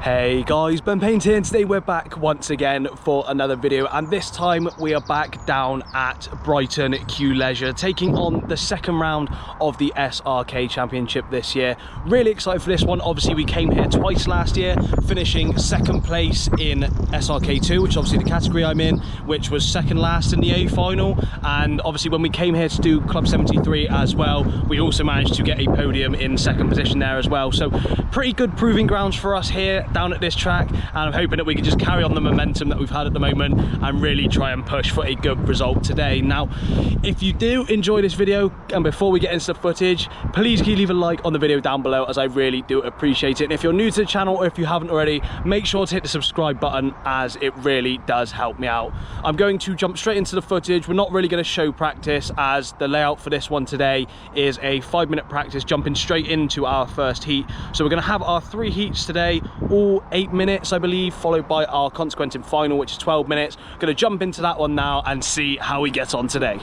Hey guys, Ben Paint here, and today we're back once again for another video, and this time we are back down at Brighton Q Leisure, taking on the second round of the SRK Championship this year. Really excited for this one. Obviously we came here twice last year, finishing second place in SRK2, which is obviously the category I'm in, which was second last in the A final, and obviously when we came here to do Club73 as well, we also managed to get a podium in second position there as well. So pretty good proving grounds for us here down at this track, and I'm hoping that we can just carry on the momentum that we've had at the moment and really try and push for a good result today. Now, if you do enjoy this video, and before we get into the footage, please can you leave a like on the video down below, as I really do appreciate it. And if you're new to the channel, or if you haven't already, make sure to hit the subscribe button, as it really does help me out. I'm going to jump straight into the footage. We're not really going to show practice, as the layout for this one today is a 5-minute practice jumping straight into our first heat. So we're going to have our 3 heats today, all 8 minutes I believe, followed by our consequent final, which is 12 minutes. Going to jump into that one now and see how we get on today.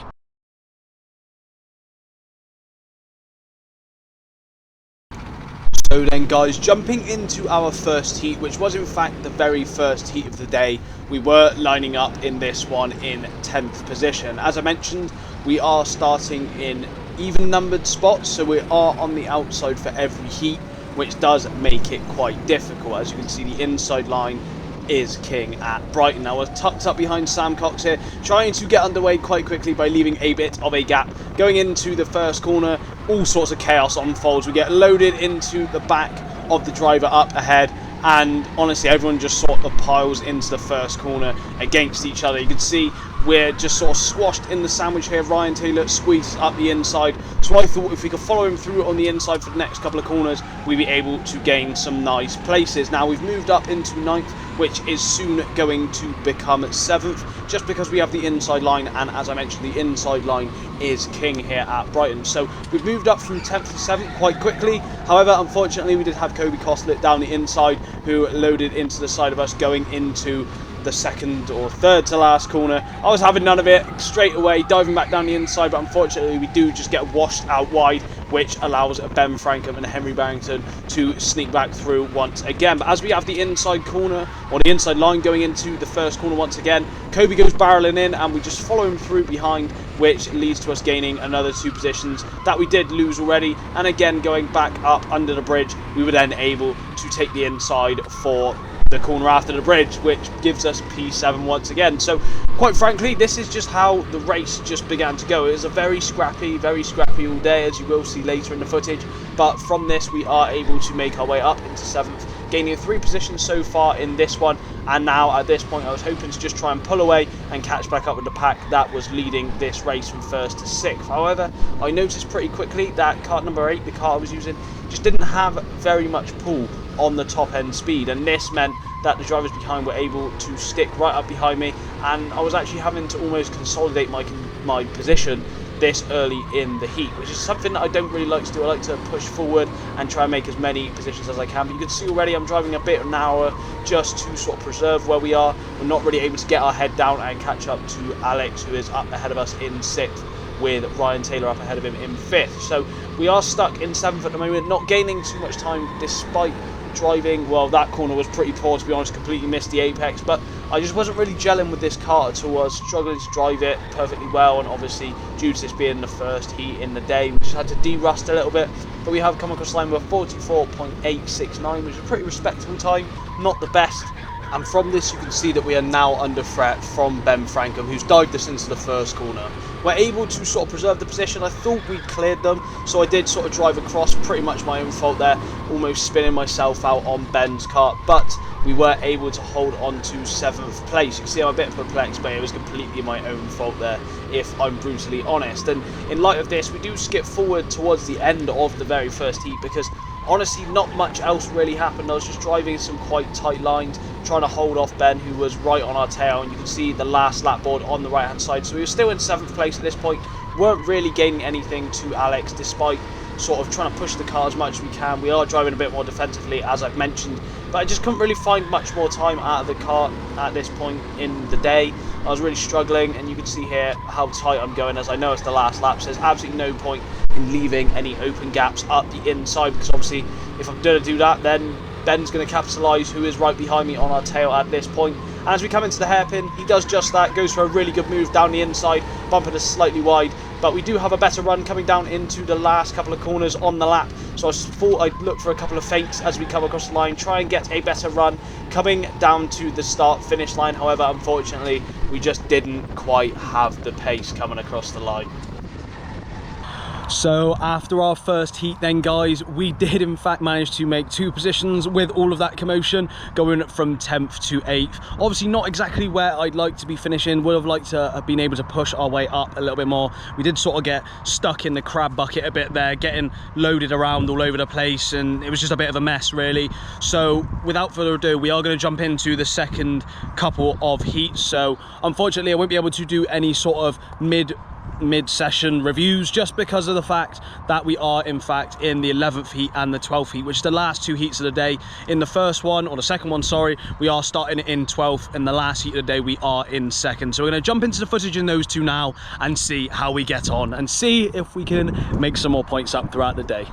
So then guys, jumping into our first heat, which was in fact the very first heat of the day, we were lining up in this one in 10th position. As I mentioned, we are starting in even numbered spots, so we are on the outside for every heat, which does make it quite difficult. As you can see, the inside line is king at Brighton. Now we're tucked up behind Sam Cox here, trying to get underway quite quickly by leaving a bit of a gap. Going into the first corner, all sorts of chaos unfolds. We get loaded into the back of the driver up ahead, and honestly everyone just sort of piles into the first corner against each other. You can see we're just sort of squashed in the sandwich here. Ryan Taylor squeezes up the inside, so I thought if we could follow him through on the inside for the next couple of corners, we'd be able to gain some nice places. Now we've moved up into 9th, which is soon going to become 7th, just because we have the inside line, and as I mentioned, the inside line is king here at Brighton. So we've moved up from 10th to 7th quite quickly. However, unfortunately, we did have Kobe Costlet down the inside, who loaded into the side of us going into the second or third to last corner. I was having none of it, straight away diving back down the inside, but unfortunately we do just get washed out wide, which allows Ben Frankham and Henry Barrington to sneak back through once again. But as we have the inside corner, or the inside line going into the first corner once again, Kobe goes barreling in and we just follow him through behind, which leads to us gaining another 2 positions that we did lose already. And again, going back up under the bridge, we were then able to take the inside for the corner after the bridge, which gives us P7 once again. So quite frankly, this is just how the race just began to go. It was a very scrappy all day, as you will see later in the footage, but from this we are able to make our way up into 7th, gaining 3 positions so far in this one. And now at this point I was hoping to just try and pull away and catch back up with the pack that was leading this race from 1st to 6th. However, I noticed pretty quickly that kart number 8, the car I was using, just didn't have very much pull on the top end speed, and this meant that the drivers behind were able to stick right up behind me, and I was actually having to almost consolidate my position this early in the heat, which is something that I don't really like to do. I like to push forward and try and make as many positions as I can, but you can see already I'm driving a bit narrower just to sort of preserve where we are. We're not really able to get our head down and catch up to Alex, who is up ahead of us in 6th, with Ryan Taylor up ahead of him in 5th. So we are stuck in 7th at the moment, not gaining too much time despite driving. Well, that corner was pretty poor, to be honest, completely missed the apex, but I just wasn't really gelling with this car at all. I was struggling to drive it perfectly well, and obviously due to this being the first heat in the day, we just had to de-rust a little bit. But we have come across the line with a 44.869, which is a pretty respectable time, not the best. And from this you can see that we are now under threat from Ben Frankham, who's dived us into the first corner. We're able to sort of preserve the position. I thought we cleared them, so I did sort of drive across, pretty much my own fault there, almost spinning myself out on Ben's kart, but we were able to hold on to 7th place. You can see I'm a bit perplexed, but it was completely my own fault there, if I'm brutally honest. And in light of this, we do skip forward towards the end of the very first heat, because honestly not much else really happened. I was just driving some quite tight lines, trying to hold off Ben, who was right on our tail, and you can see the last lap board on the right hand side. So we were still in 7th place at this point, weren't really gaining anything to Alex, despite sort of trying to push the car as much as we can. We are driving a bit more defensively, as I've mentioned, but I just couldn't really find much more time out of the car at this point in the day. I was really struggling, and you can see here how tight I'm going, as I know it's the last lap, so there's absolutely no point in leaving any open gaps up the inside, because obviously if I'm going to do that, then Ben's going to capitalise, who is right behind me on our tail at this point. And as we come into the hairpin, he does just that, goes for a really good move down the inside, bumping us slightly wide. But we do have a better run coming down into the last couple of corners on the lap. So I thought I'd look for a couple of feints as we come across the line, try and get a better run coming down to the start-finish line. However, unfortunately, we just didn't quite have the pace coming across the line. So after our first heat then, guys, we did in fact manage to make 2 positions with all of that commotion, going from 10th to 8th. Obviously not exactly where I'd like to be finishing, would have liked to have been able to push our way up a little bit more. We did sort of get stuck in the crab bucket a bit there, getting loaded around all over the place, and it was just a bit of a mess really. So without further ado, we are going to jump into the second couple of heats. So unfortunately I won't be able to do any sort of mid-session reviews, just because of the fact that we are in fact in the 11th heat and the 12th heat, which is the last 2 heats of the day. In the first one, or the second one, sorry, we are starting in 12th, and the last heat of the day we are in second. So we're going to jump into the footage in those 2 now and see how we get on and see if we can make some more points up throughout the day.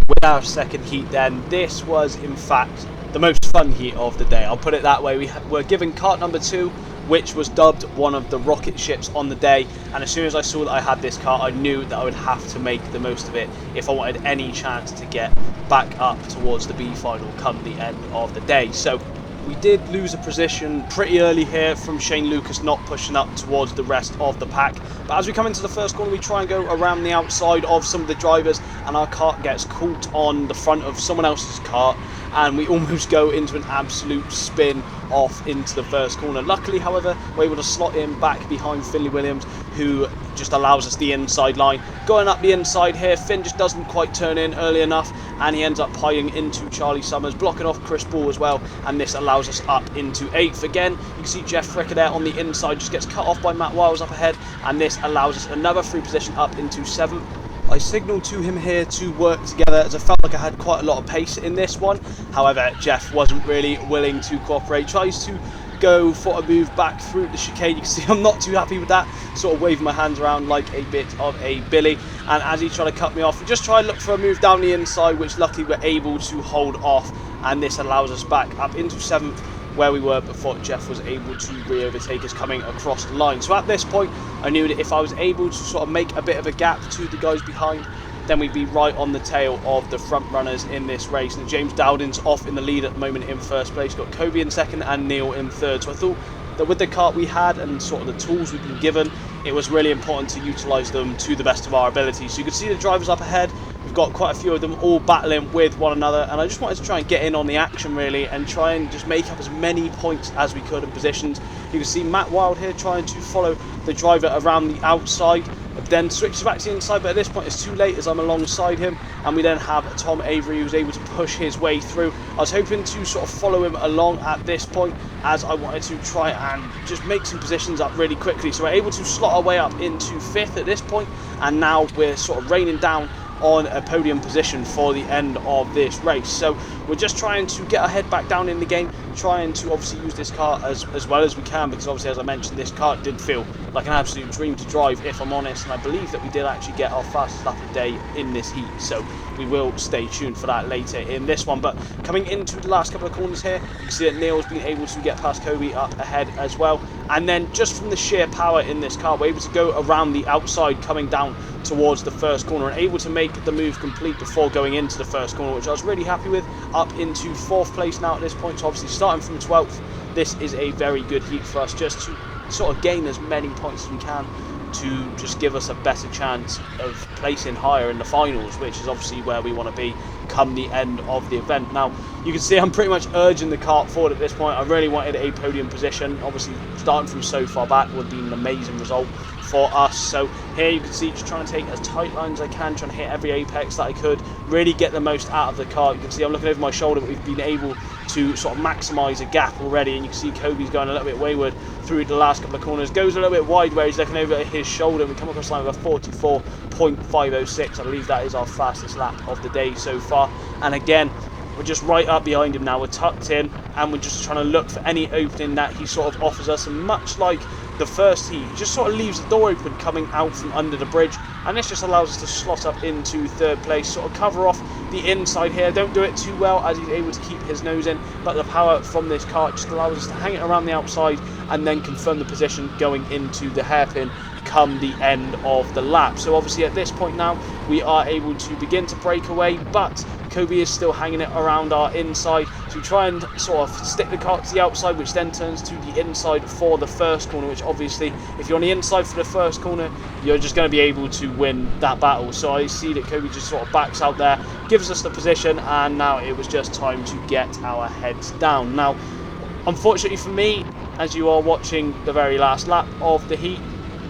With our second heat then, this was in fact the most fun heat of the day, I'll put it that way. We were given kart number 2, which was dubbed one of the rocket ships on the day, and as soon as I saw that I had this kart, I knew that I would have to make the most of it if I wanted any chance to get back up towards the B final come the end of the day. So we did lose a position pretty early here from Shane Lucas not pushing up towards the rest of the pack. But as we come into the first corner, we try and go around the outside of some of the drivers, and our kart gets caught on the front of someone else's kart, and we almost go into an absolute spin off into the first corner. Luckily, however, we're able to slot in back behind Finley Williams, who just allows us the inside line. Going up the inside here, Finn just doesn't quite turn in early enough, and he ends up piling into Charlie Summers, blocking off Chris Ball as well, and this allows us up into 8th. Again, you can see Jeff Fricker there on the inside, just gets cut off by Matt Wiles up ahead, and this allows us another 3 position up into 7th. I signalled to him here to work together, as I felt like I had quite a lot of pace in this one. However, Jeff wasn't really willing to cooperate, tries to go for a move back through the chicane. You can see I'm not too happy with that, sort of waving my hands around like a bit of a billy. And as he tried to cut me off, we just try and look for a move down the inside, which luckily we're able to hold off, and this allows us back up into 7th, where we were before Jeff was able to re-overtake us coming across the line. So at this point, I knew that if I was able to sort of make a bit of a gap to the guys behind, then we'd be right on the tail of the front runners in this race. And James Dowden's off in the lead at the moment in first place, got Kobe in second and Neil in third. So I thought that with the kart we had and sort of the tools we've been given, it was really important to utilise them to the best of our ability. So you can see the drivers up ahead. We've got quite a few of them all battling with one another, and I just wanted to try and get in on the action really, and try and just make up as many points as we could in positions. You can see Matt Wild here trying to follow the driver around the outside, then switches back to the inside, but at this point it's too late as I'm alongside him, and we then have Tom Avery who's able to push his way through. I was hoping to sort of follow him along at this point, as I wanted to try and just make some positions up really quickly. So we're able to slot our way up into 5th at this point, and now we're sort of raining down on a podium position for the end of this race. So we're just trying to get our head back down in the game, trying to obviously use this car as well as we can, because obviously, as I mentioned, this car did feel like an absolute dream to drive, if I'm honest, and I believe that we did actually get our fastest lap of the day in this heat, so we will stay tuned for that later in this one. But coming into the last couple of corners here, you can see that Neil's been able to get past Kobe up ahead as well, and then just from the sheer power in this car, we're able to go around the outside coming down towards the first corner, and able to make the move complete before going into the first corner, which I was really happy with. Up into 4th place now at this point, so obviously starting from 12th, this is a very good heat for us, just to sort of gain as many points as we can to just give us a better chance of placing higher in the finals, which is obviously where we want to be come the end of the event. Now you can see I'm pretty much urging the kart forward at this point. I really wanted a podium position. Obviously starting from so far back would be an amazing result for us. So here you can see just trying to take as tight lines as I can, trying to hit every apex that I could, really get the most out of the car. You can see I'm looking over my shoulder, but we've been able to sort of maximise a gap already, and you can see Kobe's going a little bit wayward through the last couple of corners, goes a little bit wide where he's looking over his shoulder. We come across the line with a 44.506. I believe that is our fastest lap of the day so far, and again we're just right up behind him now. We're tucked in and we're just trying to look for any opening that he sort of offers us, and much like the first heat, he just sort of leaves the door open coming out from under the bridge, and this just allows us to slot up into third place, sort of cover off the inside here. Don't do it too well as he's able to keep his nose in, but the power from this car just allows us to hang it around the outside and then confirm the position going into the hairpin come the end of the lap. So obviously at this point now we are able to begin to break away, but Kobe is still hanging it around our inside, so we try and sort of stick the car to the outside, which then turns to the inside for the first corner, which obviously if you're on the inside for the first corner you're just going to be able to win that battle. So I see that Kobe just sort of backs out there, gives us the position, and now it was just time to get our heads down. Now unfortunately for me, as you are watching the very last lap of the heat,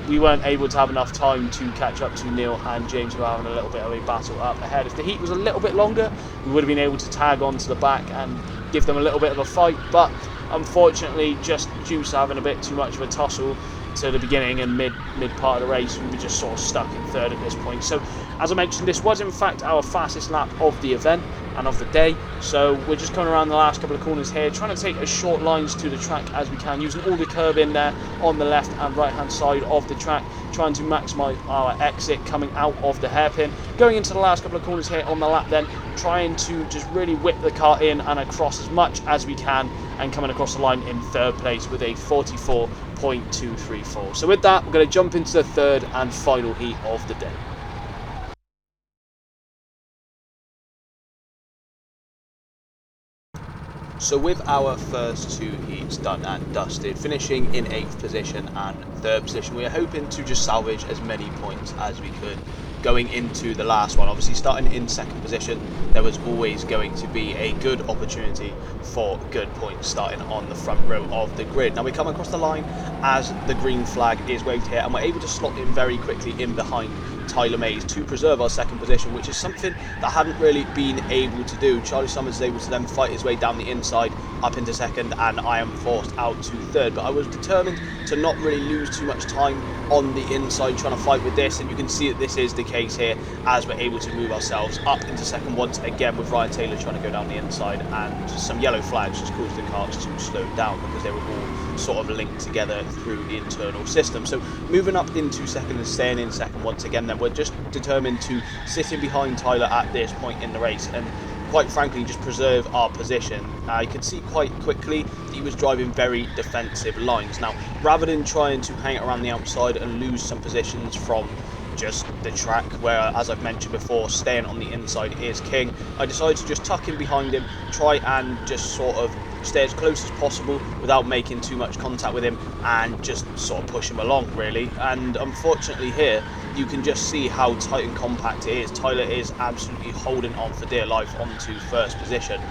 we weren't able to have enough time to catch up to Neil and James, who are having a little bit of a battle up ahead. If the heat was a little bit longer, we would have been able to tag on to the back and give them a little bit of a fight, but unfortunately, just due to having a bit too much of a tussle to the beginning and mid part of the race, we were just sort of stuck in third at this point. So as I mentioned, this was in fact our fastest lap of the event and of the day, so we're just coming around the last couple of corners here, trying to take as short lines to the track as we can, using all the curb in there on the left and right hand side of the track, trying to maximise our exit coming out of the hairpin. Going into the last couple of corners here on the lap then, trying to just really whip the car in and across as much as we can, and coming across the line in third place with a 44.234. So with that, we're going to jump into the third and final heat of the day. So with our first two heats done and dusted, finishing in 8th position and 3rd position, we are hoping to just salvage as many points as we could going into the last one. Obviously starting in 2nd position, there was always going to be a good opportunity for good points starting on the front row of the grid. Now we come across the line as the green flag is waved here, and we're able to slot in very quickly in behind Tyler Mays to preserve our 2nd position, which is something that hadn't really been able to do. Charlie Summers is able to then fight his way down the inside up into 2nd, and I am forced out to 3rd, but I was determined to not really lose too much time on the inside trying to fight with this, and you can see that this is the case here as we're able to move ourselves up into 2nd once again, with Ryan Taylor trying to go down the inside, and some yellow flags just caused the cars to slow down because they were all sort of linked together through the internal system. So moving up into 2nd and staying in 2nd once again, then we're just determined to sit in behind Tyler at this point in the race and quite frankly just preserve our position. I could see quite quickly that he was driving very defensive lines. Now rather than trying to hang it around the outside and lose some positions from just the track, where as I've mentioned before staying on the inside is king, I decided to just tuck in behind him, try and just sort of stay as close as possible without making too much contact with him, and just sort of push him along really. And unfortunately here you can just see how tight and compact it is. Tyler is absolutely holding on for dear life onto 1st position,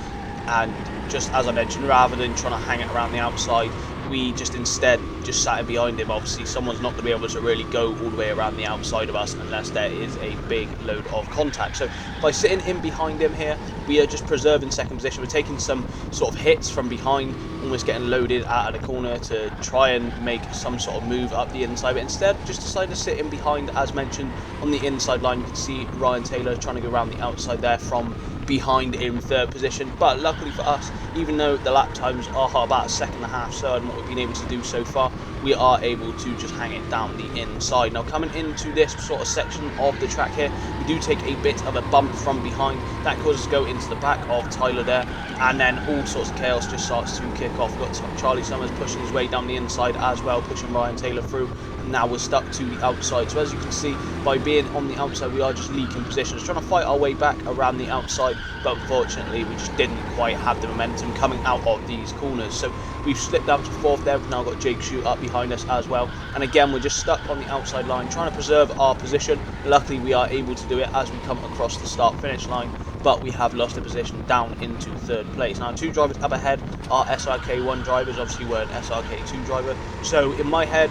and just as I mentioned, rather than trying to hang it around the outside, we just instead just sat in behind him. Obviously someone's not going to be able to really go all the way around the outside of us unless there is a big load of contact. So by sitting in behind him here, we are just preserving 2nd position. We're taking some sort of hits from behind, almost getting loaded out of the corner to try and make some sort of move up the inside, but instead just decided to sit in behind, as mentioned, on the inside line. You can see Ryan Taylor trying to go around the outside there from behind in 3rd position, but luckily for us, even though the lap times are about 1.5 slower than what we've been able to do so far, we are able to just hang it down the inside. Now coming into this sort of section of the track here, we do take a bit of a bump from behind that causes us to go into the back of Tyler there, and then all sorts of chaos just starts to kick off. We've got Charlie Summers pushing his way down the inside as well, pushing Ryan Taylor through, and now we're stuck to the outside. So as you can see, by being on the outside we are just leaking positions, trying to fight our way back around the outside, but unfortunately we just didn't quite have the momentum coming out of these corners. So we've slipped down to 4th there. We've now got Jake Shute up behind us as well, and again we're just stuck on the outside line trying to preserve our position. Luckily we are able to do it as we come across the start finish line, but we have lost a position down into 3rd place. Now 2 drivers up ahead are SRK1 drivers. Obviously we're an SRK2 driver, so in my head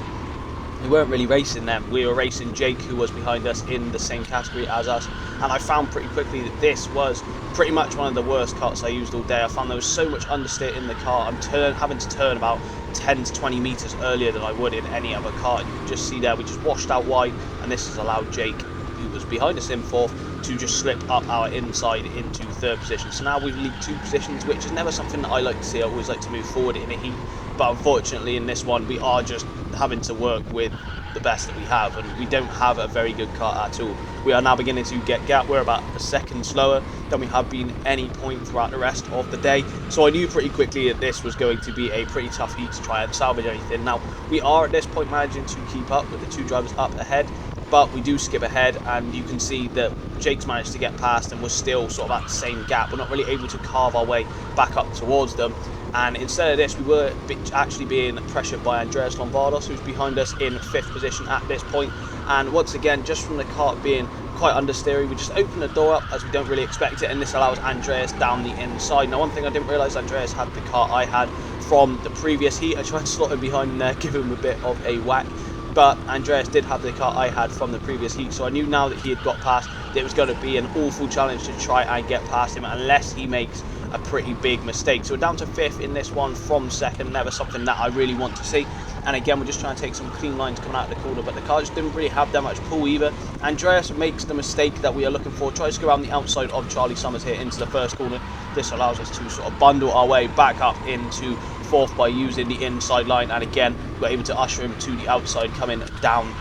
we weren't really racing them, we were racing Jake, who was behind us in the same category as us, and I found pretty quickly that this was pretty much one of the worst cuts I used all day. I found there was so much understeer in the car. I'm having to turn about 10 to 20 metres earlier than I would in any other car, and you can just see there we just washed out wide, and this has allowed Jake, who was behind us in 4th, to just slip up our inside into 3rd position. So now we've leaked 2 positions, which is never something that I like to see. I always like to move forward in a heat, but unfortunately in this one we are just having to work with the best that we have, and we don't have a very good car at all. We are now beginning to get gap. We're about a second slower than we have been any point throughout the rest of the day, so I knew pretty quickly that this was going to be a pretty tough heat to try and salvage anything. Now, we are at this point managing to keep up with the two drivers up ahead, but we do skip ahead, and you can see that Jake's managed to get past and we're still sort of at the same gap. We're not really able to carve our way back up towards them, and instead of this we were actually being pressured by Andreas Lombardos, who's behind us in 5th position at this point. And once again, just from the kart being quite understeery, we just open the door up as we don't really expect it, and this allows Andreas down the inside. Now, one thing I didn't realise, Andreas had the car I had from the previous heat. I tried to slot him behind him there, give him a bit of a whack, but Andreas did have the car I had from the previous heat, so I knew now that he had got past that it was going to be an awful challenge to try and get past him unless he makes a pretty big mistake. So we're down to 5th in this one from 2nd, never something that I really want to see. And again, we're just trying to take some clean lines coming out of the corner, but the car just didn't really have that much pull either. Andreas makes the mistake that we are looking for, tries to go around the outside of Charlie Summers here into the first corner. This allows us to sort of bundle our way back up into 4th by using the inside line, and again we're able to usher him to the outside, coming down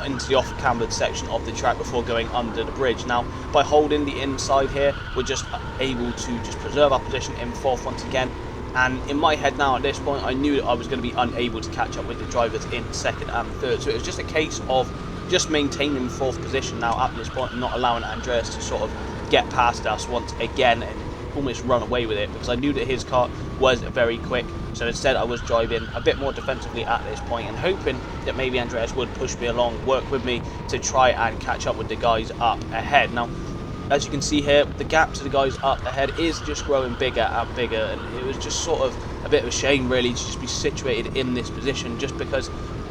into the off-cambered section of the track before going under the bridge. Now, by holding the inside here, we're just able to just preserve our position in 4th once again. And in my head now at this point, I knew that I was going to be unable to catch up with the drivers in 2nd and 3rd, so it was just a case of just maintaining 4th position now at this point and not allowing Andreas to sort of get past us once again and almost run away with it, because I knew that his car was very quick. So instead I was driving a bit more defensively at this point and hoping that maybe Andreas would push me along, work with me to try and catch up with the guys up ahead. Now, as you can see here, the gap to the guys up ahead is just growing bigger and bigger, and it was just sort of a bit of a shame really to just be situated in this position, just because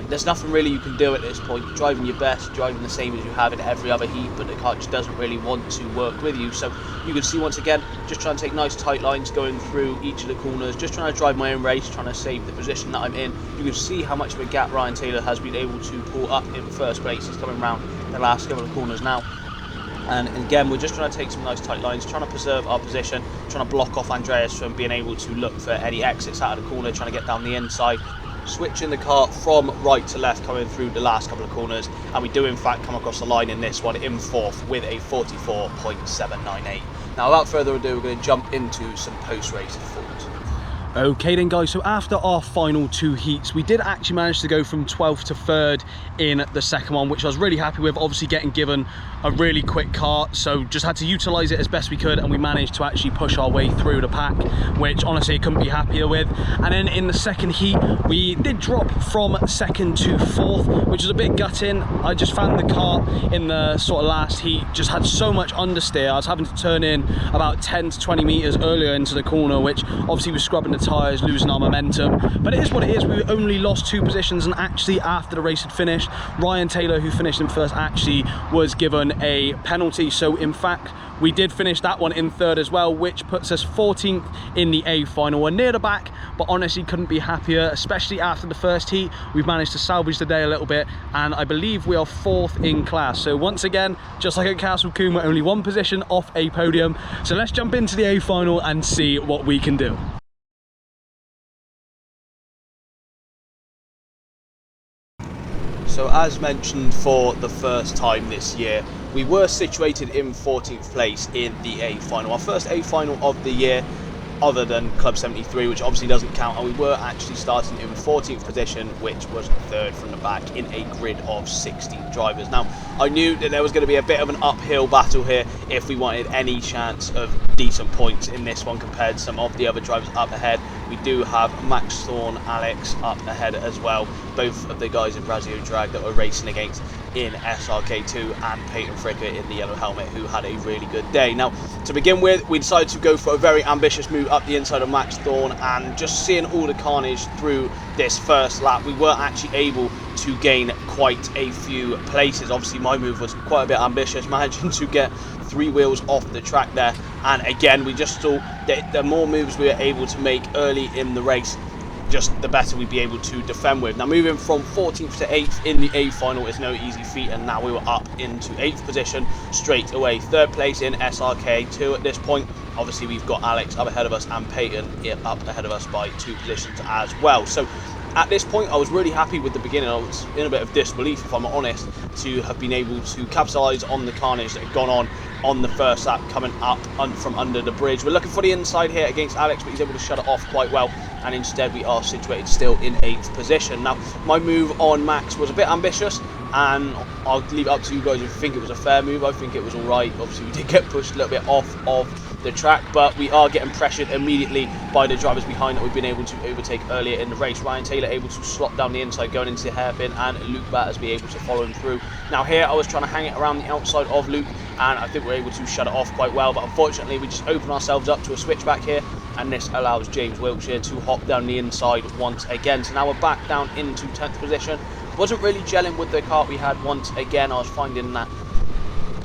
there's nothing really you can do at this point. You're driving your best, driving the same as you have in every other heat, but the car just doesn't really want to work with you. So you can see once again, just trying to take nice tight lines going through each of the corners, just trying to drive my own race, trying to save the position that I'm in. You can see how much of a gap Ryan Taylor has been able to pull up in 1st place. He's coming around the last couple of corners now. And again, we're just trying to take some nice tight lines, trying to preserve our position, trying to block off Andreas from being able to look for any exits out of the corner, trying to get down the inside, switching the car from right to left coming through the last couple of corners, and we do in fact come across the line in this one in 4th with a 44.798. Now, without further ado, we're going to jump into some post-race thoughts. Okay then guys, so after our final 2 heats, we did actually manage to go from 12th to 3rd in the second one, which I was really happy with, obviously getting given a really quick car, so just had to utilise it as best we could, and we managed to actually push our way through the pack, which honestly I couldn't be happier with. And then in the second heat, we did drop from 2nd to 4th, which was a bit gutting. I just found the car in the sort of last heat just had so much understeer. I was having to turn in about 10 to 20 metres earlier into the corner, which obviously was scrubbing the tyres, losing our momentum, but it is what it is. We only lost 2 positions, and actually after the race had finished, Ryan Taylor, who finished in 1st, actually was given a penalty. So in fact we did finish that one in 3rd as well, which puts us 14th in the A final. We're near the back, but honestly couldn't be happier, especially after the first heat. We've managed to salvage the day a little bit, and I believe we are 4th in class. So once again, just like at Castle Combe, we're only 1 position off a podium. So let's jump into the A final and see what we can do. So as mentioned, for the first time this year, we were situated in 14th place in the A final. Our first A final of the year, other than Club 73, which obviously doesn't count, and we were actually starting in 14th position, which was 3rd from the back in a grid of 16 drivers. Now, I knew that there was going to be a bit of an uphill battle here if we wanted any chance of decent points in this one compared to some of the other drivers up ahead. We do have Max Thorne, Alex up ahead as well, both of the guys in Brazil Drag that we're racing against in SRK2, and Peyton Fricker in the yellow helmet, who had a really good day. Now, to begin with, we decided to go for a very ambitious move up the inside of Max Thorne, and just seeing all the carnage through this first lap, we were actually able to gain quite a few places. Obviously my move was quite a bit ambitious, managing to get 3 wheels off the track there, and again we just thought that the more moves we were able to make early in the race, just the better we'd be able to defend with. Now, moving from 14th to 8th in the A final is no easy feat, and now we were up into 8th position straight away. 3rd place in SRK2 at this point. Obviously we've got Alex up ahead of us and Peyton up ahead of us by 2 positions as well. So at this point, I was really happy with the beginning. I was in a bit of disbelief, if I'm honest, to have been able to capitalise on the carnage that had gone on the first lap coming up from under the bridge. We're looking for the inside here against Alex, but he's able to shut it off quite well, and instead we are situated still in 8th position. Now, my move on Max was a bit ambitious, and I'll leave it up to you guys if you think it was a fair move. I think it was alright. Obviously, we did get pushed a little bit off of the track, but we are getting pressured immediately by the drivers behind that we've been able to overtake earlier in the race. Ryan Taylor able to slot down the inside going into the hairpin, and Luke Batters be able to follow him through. Now here I was trying to hang it around the outside of Luke, and I think we're able to shut it off quite well, but unfortunately we just open ourselves up to a switchback here, and this allows James Wiltshire to hop down the inside once again. So now we're back down into 10th position. Wasn't really gelling with the kart we had once again. I was finding that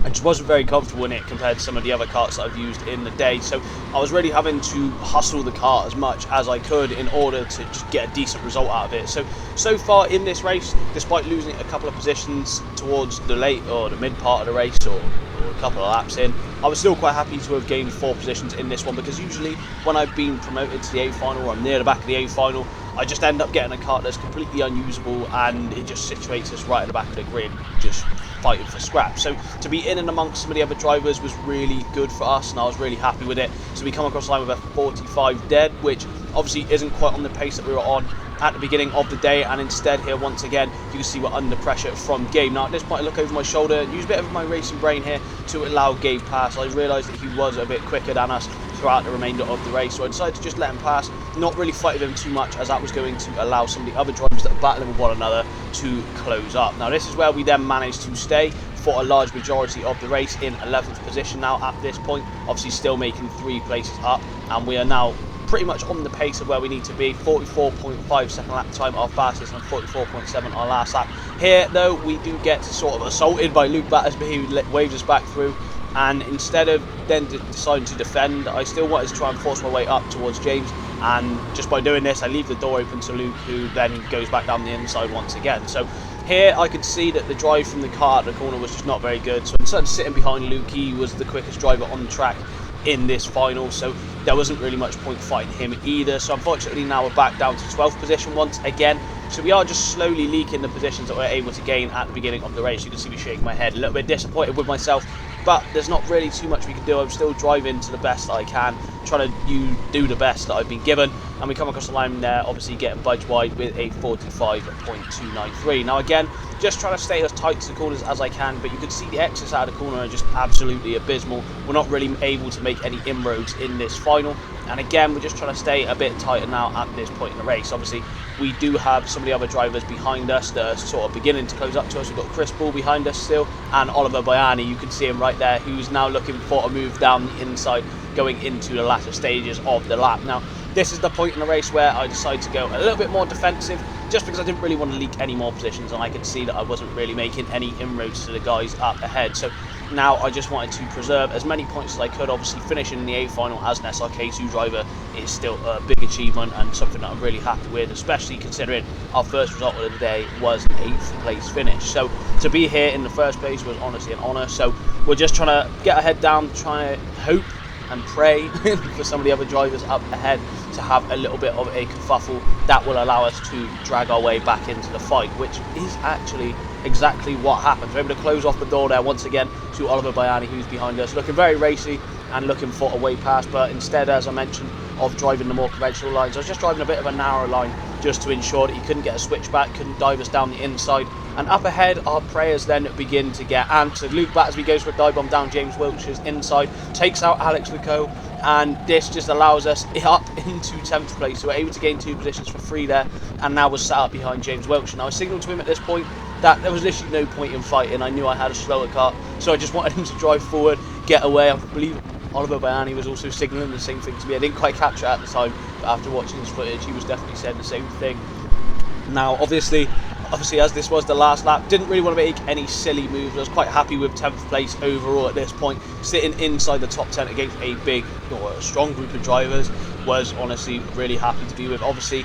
I just wasn't very comfortable in it compared to some of the other karts that I've used in the day. So I was really having to hustle the kart as much as I could in order to just get a decent result out of it. So far in this race, despite losing a couple of positions towards the late or the mid part of the race, or a couple of laps in, I was still quite happy to have gained 4 positions in this one, because usually when I've been promoted to the A final, or I'm near the back of the A final, I just end up getting a kart that's completely unusable, and it just situates us right at the back of the grid, just fighting for scrap. So to be in and amongst some of the other drivers was really good for us, and I was really happy with it. So we come across the line with a 45 dead, which obviously isn't quite on the pace that we were on at the beginning of the day, and instead here once again you can see we're under pressure from Gabe. Now at this point I look over my shoulder and use a bit of my racing brain here to allow Gabe pass. I realised that he was a bit quicker than us throughout the remainder of the race, so I decided to just let him pass, not really fight with him too much, as that was going to allow some of the other drivers that are battling with one another to close up. Now this is where we then managed to stay for a large majority of the race in 11th position now at this point, obviously still making 3 places up, and we are now pretty much on the pace of where we need to be. 44.5 second lap time our fastest, and 44.7 our last lap. Here though we do get sort of assaulted by Luke Battersby, who waves us back through, and instead of then deciding to defend, I still wanted to try and force my way up towards James, and just by doing this I leave the door open to Luke, who then goes back down the inside once again. So here I could see that the drive from the car at the corner was just not very good, so instead of sitting behind Luke, he was the quickest driver on the track in this final, so there wasn't really much point fighting him either. So unfortunately now we're back down to 12th position once again, so we are just slowly leaking the positions that we're able to gain at the beginning of the race. You can see me shaking my head, a little bit disappointed with myself, but there's not really too much we can do. I'm still driving to the best that I can, trying to do the best that I've been given, and we come across the line there, obviously getting budge wide with a 45.293. Now again, just trying to stay as tight to the corners as I can, but you can see the exits out of the corner are just absolutely abysmal. We're not really able to make any inroads in this final, and again we're just trying to stay a bit tighter now at this point in the race. Obviously we do have some of the other drivers behind us that are sort of beginning to close up to us. We've got Chris Ball behind us still, and Oliver Bayani, you can see him right there, who's now looking for a move down the inside going into the latter stages of the lap. Now this is the point in the race where I decided to go a little bit more defensive, just because I didn't really want to leak any more positions, and I could see that I wasn't really making any inroads to the guys up ahead. So now I just wanted to preserve as many points as I could. Obviously finishing in the A final as an SRK2 driver is still a big achievement, and something that I'm really happy with, especially considering our first result of the day was an 8th place finish. So to be here in the first place was honestly an honour. So we're just trying to get our head down, trying to hope and pray for some of the other drivers up ahead to have a little bit of a kerfuffle that will allow us to drag our way back into the fight, which is actually exactly what happened. We're able to close off the door there once again to Oliver Bayani, who's behind us, looking very racy and looking for a way past, but instead, as I mentioned, of driving the more conventional lines, I was just driving a bit of a narrow line just to ensure that he couldn't get a switchback, couldn't dive us down the inside. And up ahead, our prayers then begin to get answered. Luke Battersby goes for a dive bomb down James Wiltshire's inside, takes out Alex Lecoq, and this just allows us up into 10th place. So we're able to gain 2 positions for free there, and now we're sat up behind James Wiltshire. Now I signalled to him at this point that there was literally no point in fighting. I knew I had a slower car, so I just wanted him to drive forward, get away. I believe Oliver Bayani was also signalling the same thing to me. I didn't quite capture it at the time, but after watching this footage, he was definitely saying the same thing. Now, obviously, as this was the last lap, didn't really want to make any silly moves. I was quite happy with 10th place overall at this point. Sitting inside the top 10 against a big, or a strong group of drivers was honestly really happy to be with. Obviously,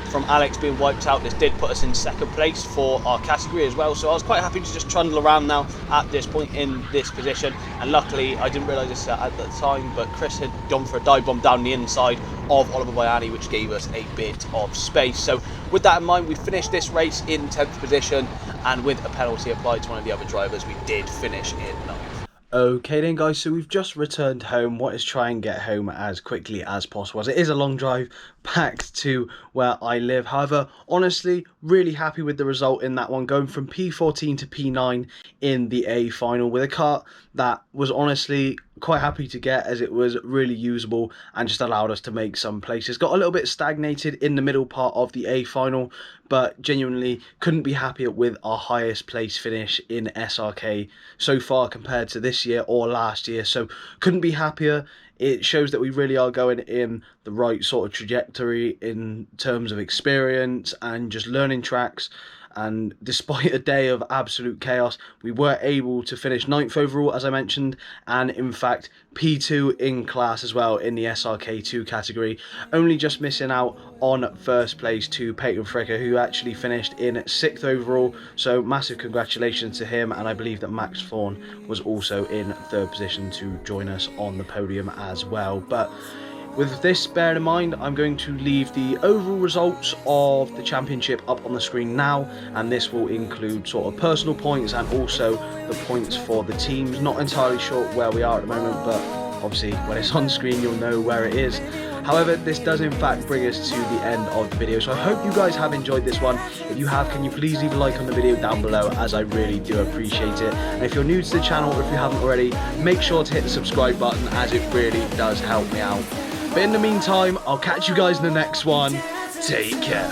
from Alex being wiped out, this did put us in second place for our category as well. So I was quite happy to just trundle around now at this point in this position. And luckily, I didn't realise this at the time, but Chris had gone for a dive bomb down the inside of Oliver Baiani, which gave us a bit of space. So with that in mind, we finished this race in 10th position, and with a penalty applied to one of the other drivers, we did finish in 9th. Okay then guys, so we've just returned home. What is try and get home as quickly as possible, as it is a long drive back to where I live. However, honestly, really happy with the result in that one, going from P14 to P9 in the A final with a car that was honestly quite happy to get, as it was really usable and just allowed us to make some places. Got a little bit stagnated in the middle part of the A final, but genuinely couldn't be happier with our highest place finish in SRK so far compared to this year or last year. So couldn't be happier. It shows that we really are going in the right sort of trajectory in terms of experience and just learning tracks. And despite a day of absolute chaos, we were able to finish 9th overall, as I mentioned, and in fact P2 in class as well in the SRK2 category, only just missing out on first place to Peyton Fricker, who actually finished in 6th overall. So massive congratulations to him, and I believe that Max Thorne was also in 3rd position to join us on the podium as well. But with this bearing in mind, I'm going to leave the overall results of the championship up on the screen now, and this will include sort of personal points and also the points for the teams. Not entirely sure where we are at the moment, but obviously when it's on screen you'll know where it is. However, this does in fact bring us to the end of the video, so I hope you guys have enjoyed this one. If you have, can you please leave a like on the video down below, as I really do appreciate it. And if you're new to the channel, or if you haven't already, make sure to hit the subscribe button, as it really does help me out. But in the meantime, I'll catch you guys in the next one. Take care.